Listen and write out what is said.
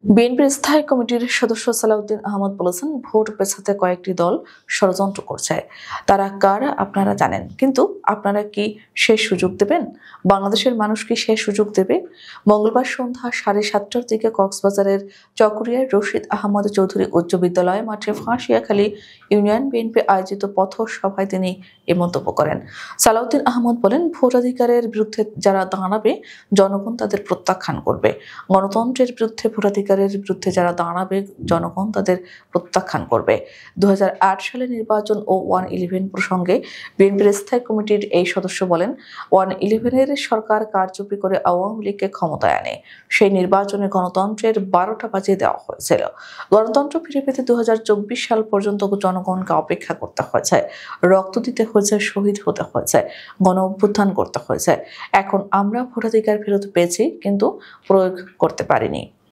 বিএনপির স্থায়ী কমিটির সদস্য সালাউদ্দিন আহমদ বলেছেন, ভোট পেছাতে কয়েকটি দল ষড়যন্ত্র করছে। তারা কারা আপনারা জানেন, কিন্তু আপনারা কি সেই সুযোগ দেবেন? বাংলাদেশের মানুষ কি সেই সুযোগ দেবে? মঙ্গলবার সন্ধ্যা 7:30টার দিকে কক্সবাজারের চকরিয়ার রশিদ আহমদ চৌধুরী উচ্চ বিদ্যালয় মাঠে ফাঁসিয়াখালী ইউনিয়ন বিএনপি আয়োজিত পথ সভায় তিনি এ মন্তব্য করেন। সালাউদ্দিন আহমদ বলেন, ভোটাধিকারের বিরুদ্ধে যারা দাঁড়াবে জনগণ তাদের প্রত্যাখ্যান করবে। গণতন্ত্রের বিরুদ্ধে ভোটাধিকারের বিরুদ্ধে যারা দাঁড়াবে জনগণ তাদের প্রত্যাখ্যান করবে। 2008 সালে নির্বাচন ও 111 প্রসঙ্গে বিএনপির স্থায়ী কমিটির এই সদস্য বলেন, 111-এর সরকার কারচুপি করে আওয়ামী লীগকে ক্ষমতায় আনে। সেই নির্বাচনে গণতন্ত্রের 12টা বাজিয়ে দেওয়া হয়েছিল। গণতন্ত্র ফিরে পেতে 2024 সাল পর্যন্ত জনগণকে অপেক্ষা করতে হয়েছে, রক্ত দিতে হয়েছে, শহীদ হতে হয়েছে, গণ অভ্যুত্থান করতে হয়েছে। এখন আমরা ভোটাধিকার ফেরত পেয়েছি, কিন্তু প্রয়োগ করতে পারিনি।